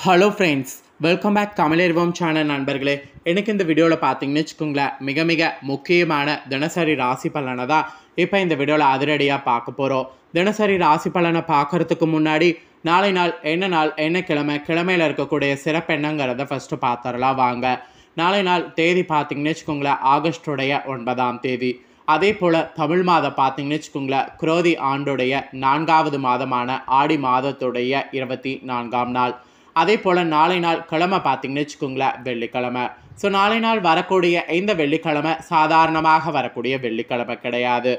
Hello friends, welcome back தமிழறிவோம் channel நண்பர்களே. எனக்கு இந்த வீடியோவில் பார்த்தீங்கன்னு வச்சுக்கோங்களேன், மிக முக்கியமான தினசரி ராசி பலனை தான் இப்போ இந்த வீடியோவில் அதிரடியாக பார்க்க போகிறோம். தினசரி ராசி பலனை பார்க்குறதுக்கு முன்னாடி நாளை நாள் என்ன கிழமை, கிழமையில் இருக்கக்கூடிய சிறப்பு என்னங்கிறத ஃபஸ்ட்டு பார்த்துடலாம் வாங்க. நாளை நாள் தேதி பார்த்தீங்கன்னு வச்சுக்கோங்களேன், ஆகஸ்டுடைய 9ஆம் தேதி. அதே போல் தமிழ் மாதம் பார்த்தீங்கன்னு வச்சுக்கோங்களேன், குரோதி ஆண்டுடைய 4வது மாதமான ஆடி மாதத்துடைய 24ஆம் நாள். அதே போல் நாளை நாள் கிழமை பார்த்தீங்கன்னு வச்சுக்கோங்களேன், வெள்ளிக்கிழமை. ஸோ நாளை நாள் வரக்கூடிய இந்த வெள்ளிக்கிழமை சாதாரணமாக வரக்கூடிய வெள்ளிக்கிழமை கிடையாது.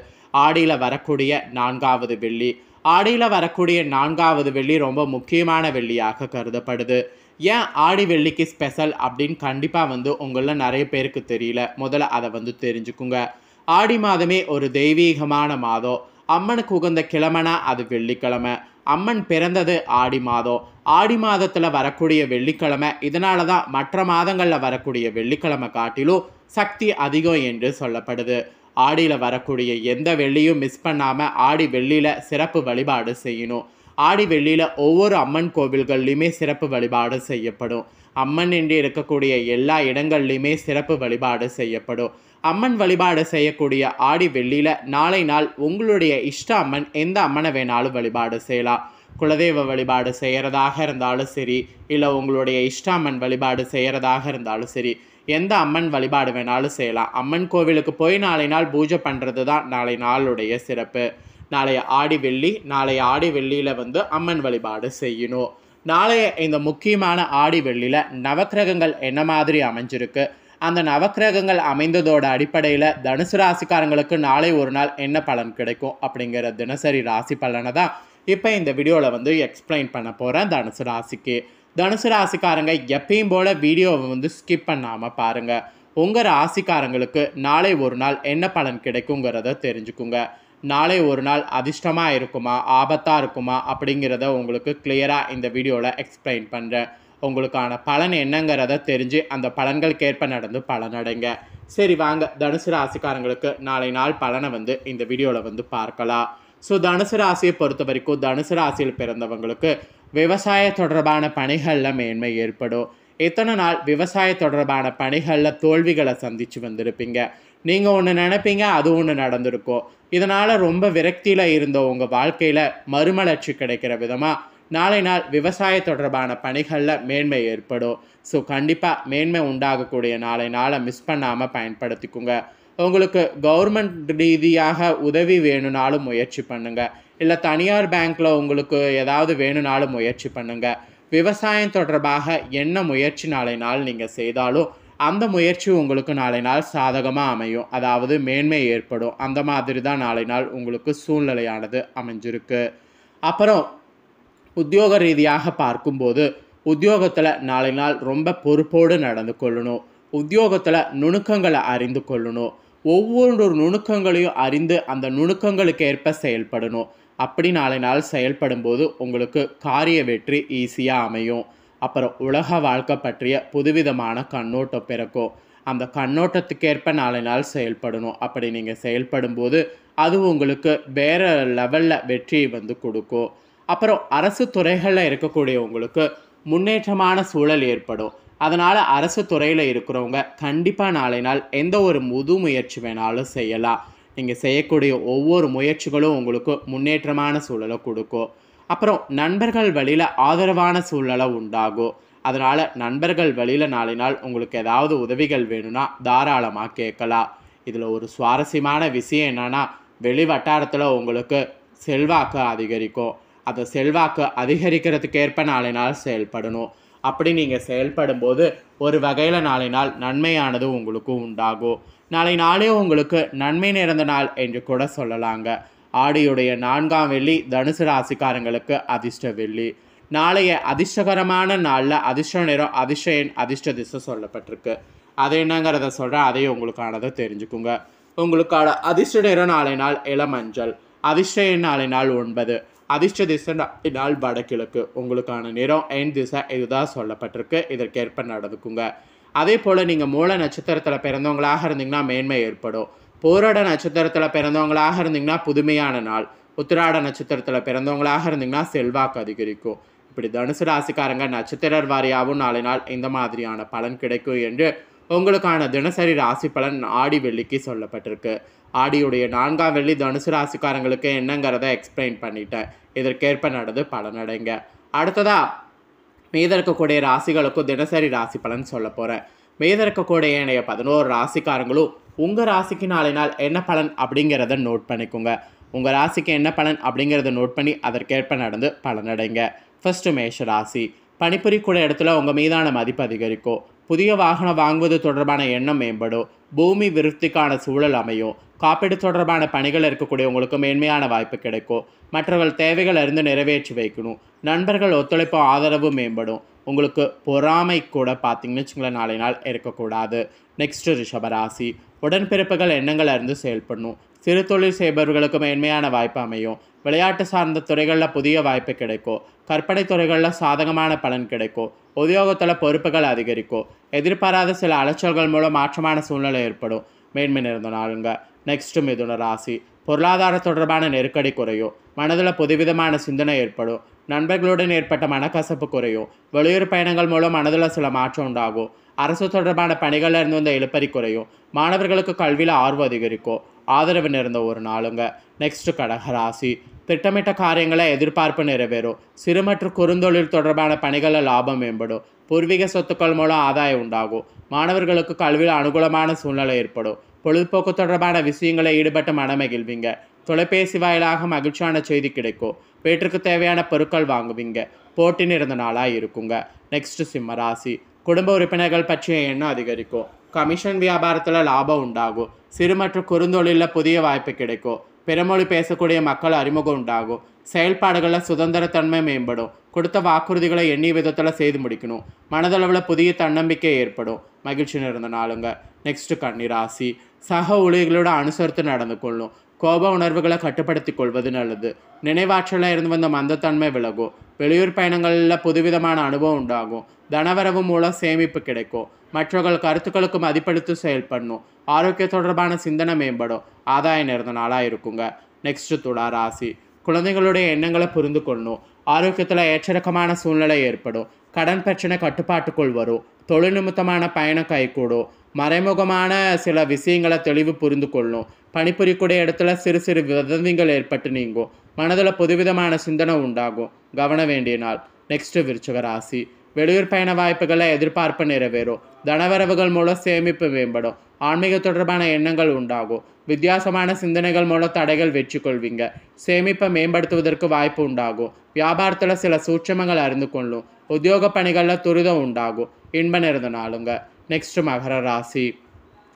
ஆடியில் வரக்கூடிய 4வது வெள்ளி. ஆடியில் வரக்கூடிய 4வது வெள்ளி ரொம்ப முக்கியமான வெள்ளியாக கருதப்படுது. ஏன் ஆடி வெள்ளிக்கு ஸ்பெஷல் அப்படின்னு கண்டிப்பாக உங்களில் நிறைய பேருக்கு தெரியல. முதல்ல அதை தெரிஞ்சுக்குங்க. ஆடி மாதமே ஒரு தெய்வீகமான மாதம். அம்மனுக்கு உகந்த கிழமைனா அது வெள்ளிக்கிழமை. அம்மன் பிறந்தது ஆடி மாதம். ஆடி மாதத்தில் வரக்கூடிய வெள்ளிக்கிழமை, இதனால தான் மற்ற மாதங்களில் வரக்கூடிய வெள்ளிக்கிழமை காட்டிலும் சக்தி அதிகம் என்று சொல்லப்படுது. ஆடியில் வரக்கூடிய எந்த வெள்ளியும் மிஸ் பண்ணாமல் ஆடி வெள்ளியில் சிறப்பு வழிபாடு செய்யணும். ஆடி வெள்ளியில் ஒவ்வொரு அம்மன் கோவில்கள்லையுமே சிறப்பு வழிபாடு செய்யப்படும். அம்மன் என்று இருக்கக்கூடிய எல்லா இடங்கள்லையுமே சிறப்பு வழிபாடு செய்யப்படும். அம்மன் வழிபாடு செய்யக்கூடிய ஆடி வெள்ளியில் நாளை நாள் உங்களுடைய இஷ்ட அம்மன் எந்த அம்மனை வேணாலும் வழிபாடு செய்யலாம். குலதெய்வ வழிபாடு செய்கிறதாக இருந்தாலும் சரி, இல்லை உங்களுடைய இஷ்ட அம்மன் வழிபாடு செய்கிறதாக இருந்தாலும் சரி, எந்த அம்மன் வழிபாடு வேணாலும் செய்யலாம். அம்மன் கோவிலுக்கு போய் நாளை நாள் பூஜை பண்ணுறது தான் நாளை நாளுடைய சிறப்பு. நாளைய ஆடி வெள்ளி. நாளைய ஆடி வெள்ளியில் அம்மன் வழிபாடு செய்யணும். நாளைய இந்த முக்கியமான ஆடி வெள்ளியில் நவக்கிரகங்கள் என்ன மாதிரி அமைஞ்சிருக்கு, அந்த நவக்கிரகங்கள் அமைந்ததோட அடிப்படையில் தனுசு ராசிக்காரங்களுக்கு நாளை ஒரு நாள் என்ன பலன் கிடைக்கும் அப்படிங்கிற தினசரி ராசி பலனை தான் இப்போ இந்த வீடியோவில் எக்ஸ்பிளைன் பண்ண போகிறேன். தனுசு ராசிக்கு தனுசு ராசிக்காரங்க எப்பயும் போல் வீடியோவை ஸ்கிப் பண்ணாமல் பாருங்கள். உங்கள் ராசிக்காரங்களுக்கு நாளை ஒரு நாள் என்ன பலன் கிடைக்குங்கிறத தெரிஞ்சுக்குங்க. நாளை ஒரு நாள் அதிர்ஷ்டமாக இருக்குமா, ஆபத்தாக இருக்குமா அப்படிங்கிறத உங்களுக்கு கிளியராக இந்த வீடியோவில் எக்ஸ்பிளைன் பண்ணுறேன். உங்களுக்கான பலன் என்னங்கிறத தெரிஞ்சு அந்த பலன்களுக்கேற்ப நடந்து பலனடைங்க. சரி வாங்க, தனுசு ராசிக்காரங்களுக்கு நாளை நாள் பலனை இந்த வீடியோவில் பார்க்கலாம். ஸோ தனுசு ராசியை பொறுத்த வரைக்கும் தனுசு ராசியில் பிறந்தவங்களுக்கு விவசாய தொடர்பான பணிகளில் மேன்மை ஏற்படும். எத்தனை நாள் விவசாய தொடர்பான பணிகளில் தோல்விகளை சந்தித்து வந்திருப்பீங்க. நீங்கள் ஒன்று நினைப்பீங்க, அது ஒன்று நடந்திருக்கும். இதனால் ரொம்ப விரக்தியில் இருந்த உங்கள் வாழ்க்கையில் மறுமலர்ச்சி கிடைக்கிற விதமாக நாளை நாள் விவசாய தொடர்பான பணிகளில் மேன்மை ஏற்படும். ஸோ கண்டிப்பாக மேன்மை உண்டாகக்கூடிய நாளை நாளை மிஸ் பண்ணாமல் பயன்படுத்திக்குங்க. உங்களுக்கு கவர்மெண்ட் ரீதியாக உதவி வேணும்னாலும் முயற்சி பண்ணுங்கள். இல்லை தனியார் பேங்க்கில் உங்களுக்கு ஏதாவது வேணும்னாலும் முயற்சி பண்ணுங்கள். விவசாயம் தொடர்பாக என்ன முயற்சி நாளை நாள் நீங்கள் செய்தாலும் அந்த முயற்சி உங்களுக்கு நாளை நாள் சாதகமாக அமையும். அதாவது மேன்மை ஏற்படும். அந்த மாதிரி தான் நாளை நாள் உங்களுக்கு சூழ்நிலையானது அமைஞ்சிருக்கு. அப்புறம் உத்தியோக ரீதியாக பார்க்கும்போது உத்தியோகத்தில் நாளை நாள் ரொம்ப பொறுப்போடு நடந்து கொள்ளணும். உத்தியோகத்தில் நுணுக்கங்களை அறிந்து கொள்ளணும். ஒவ்வொரு நுணுக்கங்களையும் அறிந்து அந்த நுணுக்கங்களுக்கு ஏற்ப செயல்படணும். அப்படி நாளை நாள் செயல்படும் போது உங்களுக்கு காரிய வெற்றி ஈஸியாக அமையும். அப்புறம் உலக வாழ்க்கை பற்றிய புதுவிதமான கண்ணோட்டம் பிறக்கும். அந்த கண்ணோட்டத்துக்கேற்ப நாளை நாள் செயல்படணும். அப்படி நீங்கள் செயல்படும் போது அது உங்களுக்கு வேறு லெவலில் வெற்றியை கொடுக்கும். அப்புறம் அரசு துறைகளில் இருக்கக்கூடிய உங்களுக்கு முன்னேற்றமான சூழல் ஏற்படும். அதனால் அரசு துறையில் இருக்கிறவங்க கண்டிப்பாக நாளை நாள் எந்த ஒரு முயற்சி வேணாலும் செய்யலாம். நீங்கள் செய்யக்கூடிய ஒவ்வொரு முயற்சிகளும் உங்களுக்கு முன்னேற்றமான சூழலை கொடுக்கும். அப்புறம் நண்பர்கள் வழியில் ஆதரவான சூழலை உண்டாகும். அதனால் நண்பர்கள் வழியில் நாளை நாள் உங்களுக்கு ஏதாவது உதவிகள் வேணும்னா தாராளமாக கேட்கலாம். இதில் ஒரு சுவாரஸ்யமான விஷயம் என்னென்னா, வெளி வட்டாரத்தில் உங்களுக்கு செல்வாக்கு அதிகரிக்கும். அந்த செல்வாக்கு அதிகரிக்கிறதுக்கேற்ப நாளை நாள் செயல்படணும். அப்படி நீங்கள் செயல்படும் போது ஒரு வகையில் நாளை நாள் நன்மையானது உங்களுக்கு உண்டாகும். நாளை நாளே உங்களுக்கு நன்மை நிறைந்த நாள் என்று கூட சொல்லலாங்க. ஆடியுடைய 4ஆம் வெள்ளி தனுசு ராசிக்காரங்களுக்கு அதிர்ஷ்ட வெள்ளி. நாளைய அதிர்ஷ்டகரமான நாளில் அதிர்ஷ்ட நிறம், அதிர்ஷ்ட எண், அதிர்ஷ்ட திசை சொல்லப்பட்டிருக்கு. அது என்னங்கிறத சொல்கிறேன், அதையும் உங்களுக்கானதை தெரிஞ்சுக்குங்க. உங்களுக்கான அதிர்ஷ்ட நிறம் நாளை நாள் இளமஞ்சள். அதிர்ஷ்ட எண் நாளை நாள் 9. அதிர்ஷ்ட திசை நாள் வடகிழக்கு. உங்களுக்கான நிறம், எண், திசை இதுதான் சொல்லப்பட்டிருக்கு. இதற்கேற்ப நடந்துக்குங்க. அதே போல் நீங்கள் மூல நட்சத்திரத்தில் பிறந்தவங்களாக இருந்தீங்கன்னா மேன்மை ஏற்படும். போராட நட்சத்திரத்தில் பிறந்தவங்களாக இருந்தீங்கன்னா புதுமையான நாள். உத்திராட நட்சத்திரத்தில் பிறந்தவங்களாக இருந்தீங்கன்னா செல்வாக்கு அதிகரிக்கும். இப்படி தனுசு ராசிக்காரங்க நட்சத்திரர் வாரியாகவும் நாளை நாள் இந்த மாதிரியான பலன் கிடைக்கும் என்று உங்களுக்கான தினசரி ராசி பலன் ஆடி வெள்ளிக்கு சொல்லப்பட்டிருக்கு. ஆடியுடைய 4ஆம் வெள்ளி தனுசு ராசிக்காரங்களுக்கு என்னங்கிறத எக்ஸ்பிளைன் பண்ணிட்டேன். இதற்கேற்ப நடந்து பலனடைங்க. அடுத்ததா மீத இருக்கக்கூடிய ராசிகளுக்கும் தினசரி ராசி பலன் சொல்ல போகிறேன். மீத இருக்கக்கூடிய ஏனைய 11 ராசிக்காரங்களும் உங்கள் ராசிக்கு நாளை நாள் என்ன பலன் அப்படிங்கிறத நோட் பண்ணிக்கோங்க. உங்கள் ராசிக்கு என்ன பலன் அப்படிங்கிறத நோட் பண்ணி அதற்கேற்ப நடந்து பலனடைங்க. ஃபர்ஸ்ட் மேஷ ராசி. பணிபுரியக்கூடிய இடத்துல உங்கள் மீதான மதிப்பு அதிகரிக்கும். புதிய வாகனம் வாங்குவது தொடர்பான எண்ணம் மேம்படும். பூமி விருத்திக்கான சூழல் அமையும். காப்பீடு தொடர்பான பணிகள் இருக்கக்கூடிய உங்களுக்கு மேன்மையான வாய்ப்பு கிடைக்கும். மற்றவர்கள் தேவைகள் அறிந்து நிறைவேற்றி வைக்கணும். நண்பர்கள் ஒத்துழைப்பு ஆதரவு மேம்படும். உங்களுக்கு பொறாமை கூட பார்த்தீங்கன்னு வச்சுங்களேன் நாளை நாள் இருக்கக்கூடாது. நெக்ஸ்ட் ரிஷபராசி. உடன்பிறப்புகள் எண்ணங்கள் அறிந்து செயல்படணும். சிறு தொழில் செய்பவர்களுக்கு மேன்மையான வாய்ப்பு அமையும். விளையாட்டு சார்ந்த துறைகளில் புதிய வாய்ப்பு கிடைக்கும். கற்பனை துறைகளில் சாதகமான பலன் கிடைக்கும். உத்தியோகத்தில் பொறுப்புகள் அதிகரிக்கும். எதிர்பாராத சில அலைச்சல்கள் மூலம் மாற்றமான சூழ்நிலை ஏற்படும். மேன்மை நிறைந்த நாளுங்க. நெக்ஸ்ட் மிதுன ராசி. பொருளாதார தொடர்பான நெருக்கடி குறையும். மனதில் புதுவிதமான சிந்தனை ஏற்படும். நண்பர்களுடன் ஏற்பட்ட மனக்கசப்பு குறையும். வெளியூர் பயணங்கள் மூலம் மனதில் சில மாற்றம் உண்டாகும். அரசு தொடர்பான பணிகளில் இருந்து வந்த இழுப்பறி குறையும். மாணவர்களுக்கு கல்வியில் ஆர்வம் அதிகரிக்கும். ஆதரவு நிறைந்த ஒரு நாளுங்க. நெக்ஸ்ட் கடகராசி. திட்டமிட்ட காரியங்களை எதிர்பார்ப்பு நிறைவேறும். சிறு மற்றும் குறுந்தொழில் தொடர்பான பணிகளில் லாபம் மேம்படும். பூர்வீக சொத்துக்கள் மூலம் ஆதாயம் உண்டாகும். மாணவர்களுக்கு கல்வியில் அனுகூலமான சூழ்நிலை ஏற்படும். பொழுதுபோக்கு தொடர்பான விஷயங்களை ஈடுபட்டு மனமகிழ்வீங்க. தொலைபேசி வாயிலாக மகிழ்ச்சியான செய்தி கிடைக்கும். வீட்டிற்கு தேவையான பொருட்கள் வாங்குவீங்க. போட்டி நிறைந்த நாளாக இருக்குங்க. நெக்ஸ்ட் சிம்மராசி. குடும்ப உறுப்பினர்கள் பற்றிய எண்ணம் அதிகரிக்கும். கமிஷன் வியாபாரத்தில் லாபம் உண்டாகும். சிறு மற்றும் குறுந்தொழிலில் புதிய வாய்ப்பு கிடைக்கும். பிறமொழி பேசக்கூடிய மக்கள் அறிமுகம் உண்டாகும். செயல்பாடுகளில் சுதந்திரத்தன்மை மேம்படும். கொடுத்த வாக்குறுதிகளை எண்ணிய விதத்தில் செய்து முடிக்கணும். மனதளவில் புதிய தன்னம்பிக்கை ஏற்படும். மகிழ்ச்சி நிறைந்த நாளுங்க. நெக்ஸ்ட் கன்னிராசி. சக ஊழியர்களோட அனுசரித்து நடந்து கொள்ளும். கோப உணர்வுகளை கட்டுப்படுத்தி கொள்வது நல்லது. நினைவாற்றலில் இருந்து வந்த மந்தத்தன்மை விலகும். வெளியூர் பயணங்களில் புதுவிதமான அனுபவம் உண்டாகும். தனவரவு மூலம் சேமிப்பு கிடைக்கும். மற்றவர்கள் கருத்துக்களுக்கு மதிப்பளித்து செயல்படணும். ஆரோக்கிய தொடர்பான சிந்தனை மேம்படும். ஆதாயம் நிறைந்த நாளாக இருக்குங்க. நெக்ஸ்ட் துலா ராசி. குழந்தைகளுடைய எண்ணங்களை புரிந்து கொள்ளணும். ஆரோக்கியத்தில் ஏற்றடக்கமான சூழ்நிலை ஏற்படும். கடன் பிரச்சனை கட்டுப்பாட்டுக்குள் வரும். தொழில் நிமித்தமான பயணம் கைகூடும். மறைமுகமான சில விஷயங்களை தெளிவு புரிந்து கொள்ளும். பணிபுரியக்கூடிய இடத்துல சிறு சிறு வதந்திகள் ஏற்பட்டு நீங்கும். மனதில் புதுவிதமான சிந்தனை உண்டாகும். கவன வேண்டிய நாள். நெக்ஸ்ட் விருச்சிக ராசி. வெளியூர் பயண வாய்ப்புகளை எதிர்பார்ப்பு நிறைவேறும். தனவரவுகள் மூலம் சேமிப்பு மேம்படும். ஆன்மீக தொடர்பான எண்ணங்கள் உண்டாகும். வித்தியாசமான சிந்தனைகள் மூலம் தடைகள் வெற்றி கொள்வீங்க. சேமிப்பை மேம்படுத்துவதற்கு வாய்ப்பு உண்டாகும். வியாபாரத்தில் சில சூட்சமங்கள் அறிந்து கொள்ளும். உத்தியோக பணிகளில் துரிதம் உண்டாகும். இன்ப நிறைந்த நாளுங்க. நெக்ஸ்ட் மகர ராசி.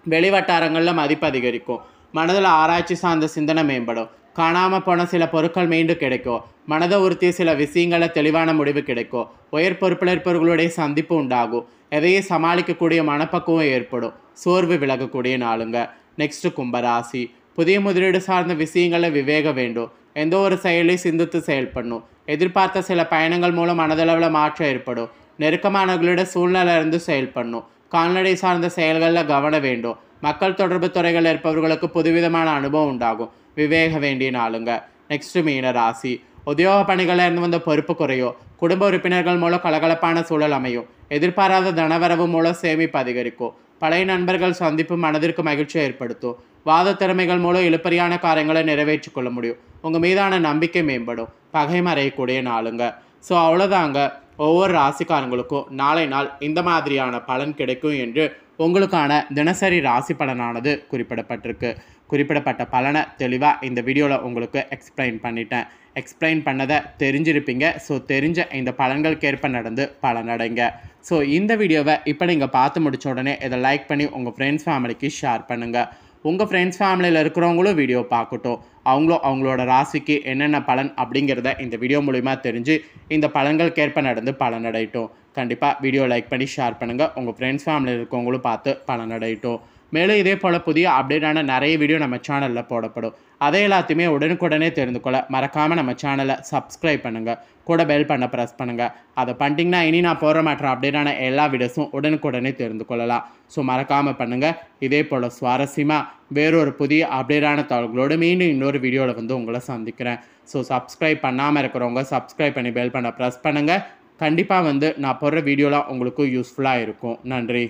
வெளிவட்டாரங்களில் மதிப்பு அதிகரிக்கும். மனதில் ஆராய்ச்சி சார்ந்த சிந்தனை மேம்படும். காணாமல் போன சில பொருட்கள் மீண்டும் கிடைக்கும். மனதை உறுத்திய சில விஷயங்களில் தெளிவான முடிவு கிடைக்கும். உயர் பொறுப்பில் இருப்பவர்களுடைய சந்திப்பு உண்டாகும். எதையும் சமாளிக்கக்கூடிய மனப்பக்குவம் ஏற்படும். சோர்வு விலகக்கூடிய நாளுங்க. நெக்ஸ்ட் கும்பராசி. புதிய முதலீடு சார்ந்த விஷயங்களை விவேக வேண்டும். எந்த ஒரு செயலையும் சிந்தித்து செயல்படணும். எதிர்பார்த்த சில பயணங்கள் மூலம் மனதளவில் மாற்றம் ஏற்படும். நெருக்கமானவர்களோட சூழ்நிலை இருந்து செயல்படணும். கால்நடை சார்ந்த செயல்களில் கவனம் வேண்டும். மக்கள் தொடர்பு துறைகள் இருப்பவர்களுக்கு புதுவிதமான அனுபவம் உண்டாகும். விவேக வேண்டிய நாளுங்க. நெக்ஸ்ட் மீன ராசி. உத்தியோக பணிகளில் இருந்து வந்த பொறுப்பு குறையும். குடும்ப உறுப்பினர்கள் மூலம் கலகலப்பான சூழல் அமையும். எதிர்பாராத தனவரவு மூலம் சேமிப்பு அதிகரிக்கும். பழைய நண்பர்கள் சந்திப்பு மனதிற்கு மகிழ்ச்சி ஏற்படுத்தும். வாத திறமைகள் மூலம் இழுப்பறியான காரியங்களை நிறைவேற்றி கொள்ள முடியும். உங்கள் மீதான நம்பிக்கை மேம்படும். பகை மறையக்கூடிய நாளுங்க. ஸோ அவ்வளோதாங்க. ஒவ்வொரு ராசிக்காரங்களுக்கும் நாளை நாள் இந்த மாதிரியான பலன் கிடைக்கும் என்று உங்களுக்கான தினசரி ராசி பலனானது குறிப்பிடப்பட்டிருக்கு. குறிப்பிடப்பட்ட பலனை தெளிவாக இந்த வீடியோவில் உங்களுக்கு எக்ஸ்பிளைன் பண்ணிட்டேன். எக்ஸ்பிளைன் பண்ணதை தெரிஞ்சிருப்பீங்க. ஸோ தெரிஞ்ச இந்த பலன்களுக்கேற்ப நடந்து பலனடைங்க. ஸோ இந்த வீடியோவை இப்போ நீங்கள் பார்த்து முடித்த உடனே இதை லைக் பண்ணி உங்கள் ஃப்ரெண்ட்ஸ் ஃபேமிலிக்கு ஷேர் பண்ணுங்கள். உங்கள் ஃப்ரெண்ட்ஸ் ஃபேமிலியில் இருக்கிறவங்களும் வீடியோ பார்க்கட்டும். அவங்களும் அவங்களோட ராசிக்கு என்னென்ன பலன் அப்படிங்கிறத இந்த வீடியோ மூலிமா தெரிஞ்சு இந்த பலன்களுக்கேற்ப நடந்து பலனடையட்டும். கண்டிப்பாக வீடியோ லைக் பண்ணி ஷேர் பண்ணுங்கள். உங்கள் ஃப்ரெண்ட்ஸ் ஃபேமிலியில் இருக்கவங்களும் பார்த்து பலனடையட்டும். மேலும் இதே போல் புதிய அப்டேட்டான நிறைய வீடியோ நம்ம சேனலில் போடப்படும். அதை எல்லாத்தையுமே உடனுக்குடனே தெரிந்து கொள்ள மறக்காமல் நம்ம சேனலை சப்ஸ்கிரைப் பண்ணுங்கள். கூட பெல் பண்ண ப்ரெஸ் பண்ணுங்கள். அதை பண்ணிட்டீங்கன்னா இனி நான் போகிற மாற்ற அப்டேட்டான எல்லா வீடியோஸும் உடனுக்குடனே தெரிந்து கொள்ளலாம். ஸோ மறக்காமல் பண்ணுங்கள். இதே போல் சுவாரஸ்யமாக வேறொரு புதிய அப்டேட்டான தகவல்களோடு மீண்டும் இன்னொரு வீடியோவில் வந்து உங்களை சந்திக்கிறேன். ஸோ சப்ஸ்கிரைப் பண்ணாமல் இருக்கிறவங்க சப்ஸ்கிரைப் பண்ணி பெல் பண்ண ப்ரெஸ் பண்ணுங்கள். கண்டிப்பாக வந்து நான் போடுற வீடியோலாம் உங்களுக்கு யூஸ்ஃபுல்லாக இருக்கும். நன்றி.